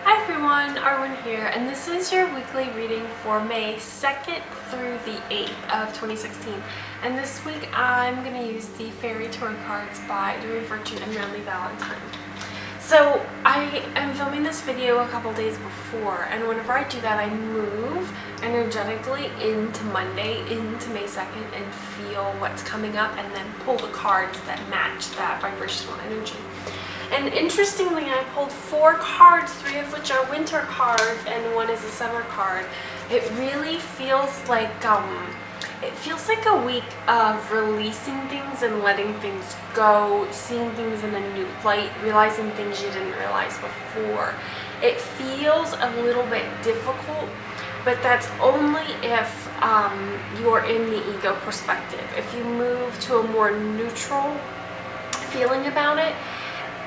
Hi everyone, Arwen here, and this is your weekly reading for May 2nd through the 8th of 2016. And this week I'm going to use the Fairy Tarot cards by Doreen and Radleigh Valentine. So I am filming this video a couple days before, and whenever I do that I move energetically into Monday, into May 2nd, and feel what's coming up and then pull the cards that match that vibrational energy. And interestingly, I pulled 4 cards, 3 of which are winter cards and 1 is a summer card. It really feels like a week of releasing things and letting things go, seeing things in a new light, realizing things you didn't realize before. It feels a little bit difficult, but that's only if you're in the ego perspective. If you move to a more neutral feeling about it,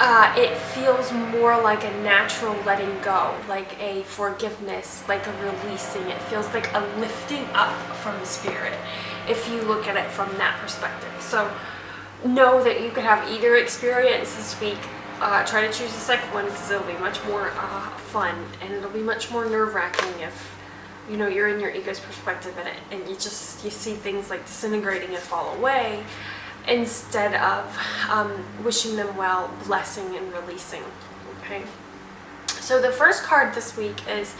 it feels more like a natural letting go, like a forgiveness, like a releasing. It feels like a lifting up from spirit if you look at it from that perspective. So know that you could have either experience this week. Try to choose the second one because it'll be much more fun, and it'll be much more nerve-wracking if you're in your ego's perspective in it and you see things like disintegrating and fall away, instead of wishing them well, blessing and releasing. Okay, so the first card this week is,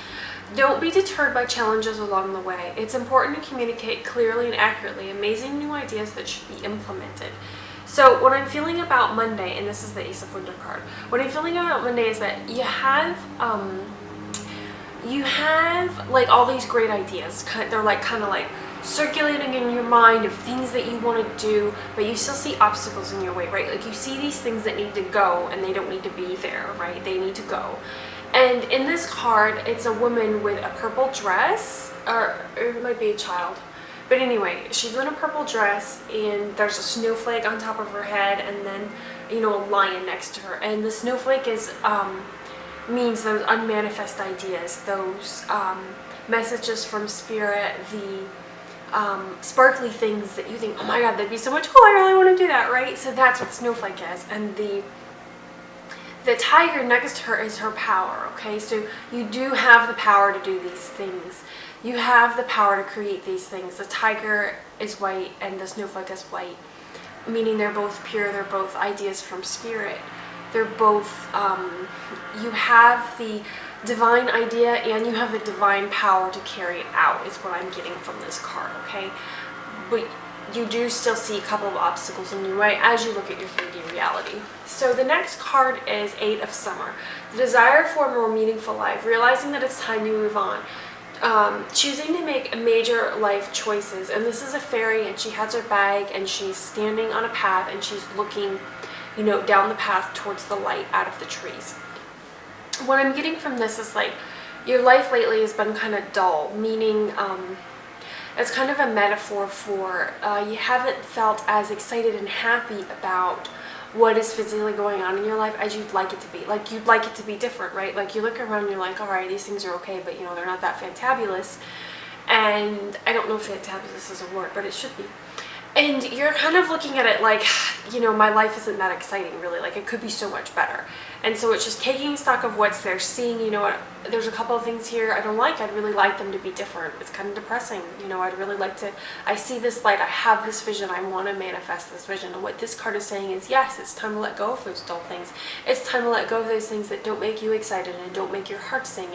don't be deterred by challenges along the way. It's important to communicate clearly and accurately amazing new ideas that should be implemented. So what I'm feeling about Monday, and this is the Ace of Winter card, what I'm feeling about Monday is that you have like all these great ideas. They're like kind of like circulating in your mind of things that you want to do, but you still see obstacles in your way, right? Like you see these things that need to go and they don't need to be there, right? They need to go. And in this card, it's a woman with a purple dress, or it might be a child. But anyway, she's in a purple dress and there's a snowflake on top of her head, and then, a lion next to her. And the snowflake is, means those unmanifest ideas, those messages from spirit, the sparkly things that you think, oh my god, that'd be so much cool, I really want to do that, right? So that's what snowflake is. And the tiger next to her is her power. Okay, so you do have the power to do these things. You have the power to create these things. The tiger is white and the snowflake is white, meaning they're both pure, they're both ideas from spirit. They're both, you have the divine idea and you have the divine power to carry it out, is what I'm getting from this card, okay? But you do still see a couple of obstacles in your way as you look at your 3D reality. So the next card is 8 of Summer. The desire for a more meaningful life, realizing that it's time to move on. Choosing to make major life choices. And this is a fairy, and she has her bag and she's standing on a path and she's looking down the path towards the light out of the trees. What I'm getting from this is like your life lately has been kind of dull, meaning it's kind of a metaphor for you haven't felt as excited and happy about what is physically going on in your life as you'd like it to be. Like you'd like it to be different, right? Like you look around and you're like, all right, these things are okay, but they're not that fantabulous. And I don't know if fantabulous is a word, but it should be. And you're kind of looking at it like, my life isn't that exciting really, like it could be so much better. And so it's just taking stock of what's there, seeing, there's a couple of things here I don't like, I'd really like them to be different. It's kind of depressing, I'd really like to, I see this light, I have this vision, I want to manifest this vision. And what this card is saying is, yes, it's time to let go of those dull things. It's time to let go of those things that don't make you excited and don't make your heart sing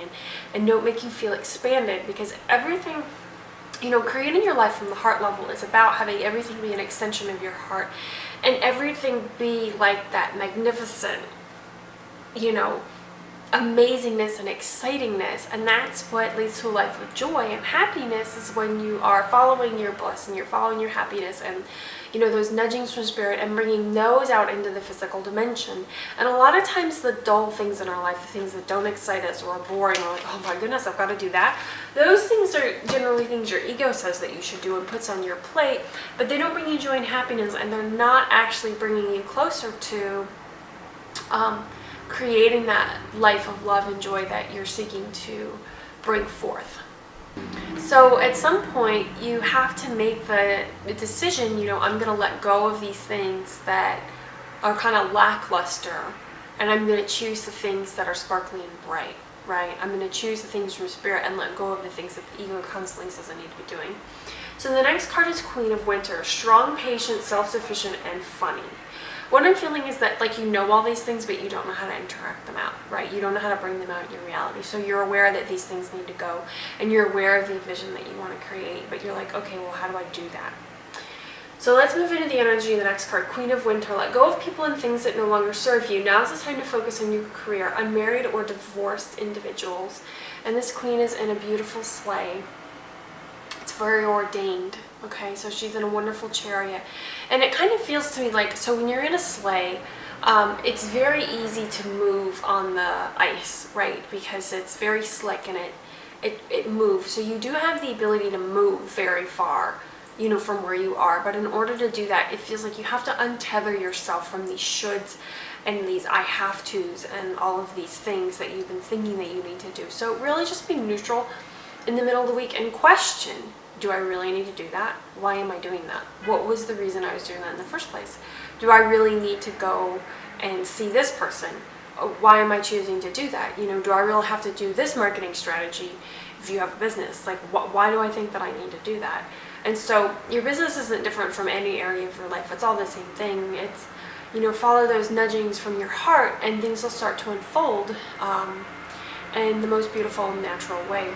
and don't make you feel expanded, because everything, creating your life from the heart level is about having everything be an extension of your heart and everything be like that magnificent, amazingness and excitingness. And that's what leads to a life of joy and happiness, is when you are following your bliss and you're following your happiness and those nudgings from spirit and bringing those out into the physical dimension. And a lot of times the dull things in our life, the things that don't excite us or are boring, or like, oh my goodness, I've got to do that, those things are generally things your ego says that you should do and puts on your plate, but they don't bring you joy and happiness, and they're not actually bringing you closer to creating that life of love and joy that you're seeking to bring forth. So at some point you have to make the decision, I'm going to let go of these things that are kind of lackluster, and I'm going to choose the things that are sparkly and bright. right? I'm going to choose the things from Spirit and let go of the things that the ego constantly says I need to be doing. So the next card is Queen of Winter. Strong, patient, self-sufficient, and funny. What I'm feeling is that, like, you know all these things, but you don't know how to interact them out, right? You don't know how to bring them out in your reality. So you're aware that these things need to go, and you're aware of the vision that you want to create, but you're like, okay, well, how do I do that? So let's move into the energy of the next card, Queen of Winter. Let go of people and things that no longer serve you. Now's the time to focus on your career, unmarried or divorced individuals. And this queen is in a beautiful sleigh. It's very ordained. Okay, so she's in a wonderful chariot. And it kind of feels to me like, so when you're in a sleigh, it's very easy to move on the ice, right? Because it's very slick and it moves. So you do have the ability to move very far, you know, from where you are. But in order to do that, it feels like you have to untether yourself from these shoulds and these I have tos and all of these things that you've been thinking that you need to do. So really just be neutral in the middle of the week and question, do I really need to do that? Why am I doing that? What was the reason I was doing that in the first place? Do I really need to go and see this person? Why am I choosing to do that? You know, do I really have to do this marketing strategy if you have a business? Like, why do I think that I need to do that? And so your business isn't different from any area of your life. It's all the same thing. It's, you know, follow those nudgings from your heart and things will start to unfold in the most beautiful and natural way.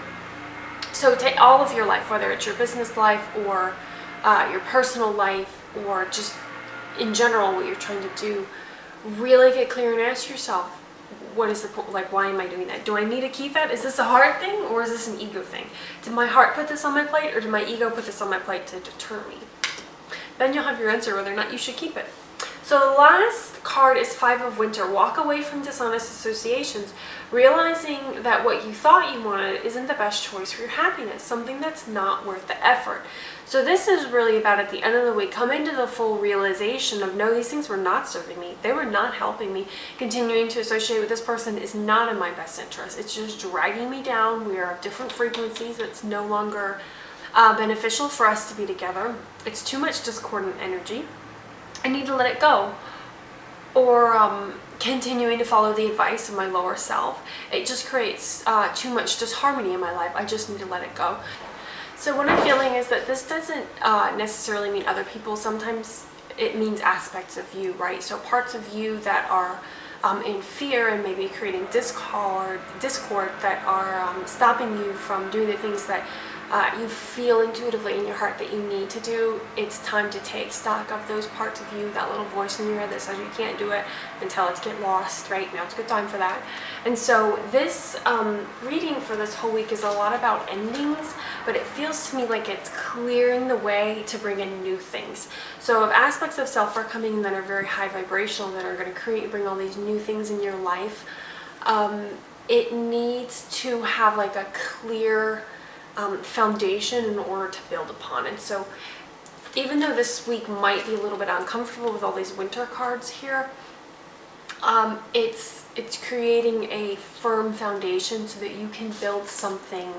So take all of your life, whether it's your business life or your personal life or just in general what you're trying to do, really get clear and ask yourself, what is the point? Like, why am I doing that? Do I need to keep that? Is this a heart thing or is this an ego thing? Did my heart put this on my plate or did my ego put this on my plate to deter me? Then you'll have your answer whether or not you should keep it. So the last card is Five of Winter. Walk away from dishonest associations, realizing that what you thought you wanted isn't the best choice for your happiness, something that's not worth the effort. So this is really about, at the end of the week, coming to the full realization of, no, these things were not serving me. They were not helping me. Continuing to associate with this person is not in my best interest. It's just dragging me down. We are of different frequencies. It's no longer beneficial for us to be together. It's too much discordant energy. I need to let it go. Or continuing to follow the advice of my lower self. It just creates too much disharmony in my life. I just need to let it go. So what I'm feeling is that this doesn't necessarily mean other people. Sometimes it means aspects of you, right? So parts of you that are in fear and maybe creating discord that are stopping you from doing the things that you feel intuitively in your heart that you need to do. It's time to take stock of those parts of you, that little voice in your head that says you can't do it, and tell it to get lost. Right now it's a good time for that. And so this reading for this whole week is a lot about endings, but it feels to me like it's clearing the way to bring in new things. So if aspects of self are coming in that are very high vibrational, that are going to bring all these new things in your life, it needs to have like a clear foundation in order to build upon. And so even though this week might be a little bit uncomfortable with all these winter cards here, it's creating a firm foundation so that you can build something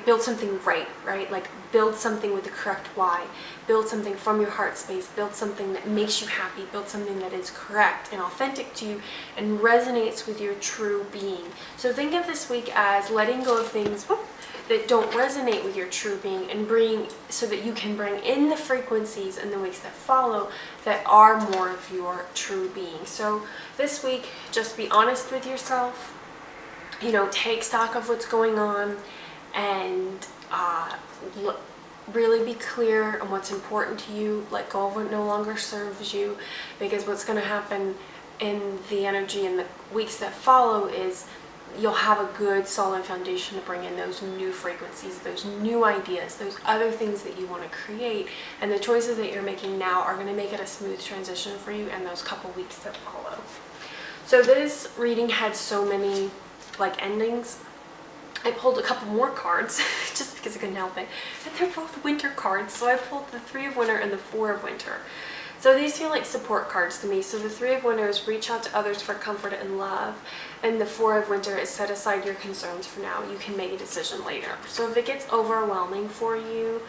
build something right? Like build something with the correct why, build something from your heart space, build something that makes you happy, build something that is correct and authentic to you and resonates with your true being. So think of this week as letting go of things that don't resonate with your true being and so that you can bring in the frequencies in the weeks that follow that are more of your true being. So this week, just be honest with yourself, you know, take stock of what's going on, and really be clear on what's important to you. Let go of what no longer serves you, because what's going to happen in the energy in the weeks that follow is you'll have a good solid foundation to bring in those new frequencies, those new ideas, those other things that you want to create, and the choices that you're making now are going to make it a smooth transition for you in those couple weeks that follow. So this reading had so many like endings. I pulled a couple more cards just because I couldn't help it, and they're both winter cards. So I pulled the Three of Winter and the Four of Winter. So these feel like support cards to me. So the Three of Winter is reach out to others for comfort and love, and the Four of Winter is set aside your concerns for now. You can make a decision later. So if it gets overwhelming for you,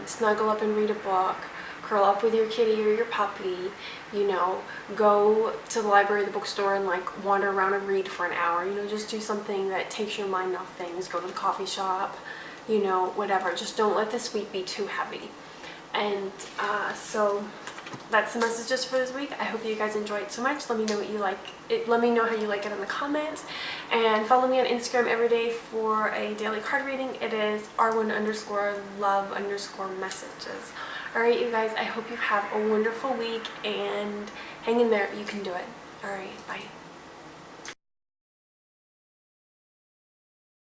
snuggle up and read a book, curl up with your kitty or your puppy, you know, go to the library or the bookstore and like wander around and read for an hour, you know, just do something that takes your mind off things. Go to the coffee shop, you know, whatever. Just don't let this week be too heavy. And so that's the messages for this week. I hope you guys enjoyed it so much. Let me know what you like. Let me know how you like it in the comments. And follow me on Instagram every day for a daily card reading. It is Arwen_love_messages. Alright, you guys, I hope you have a wonderful week and hang in there. You can do it. Alright, bye.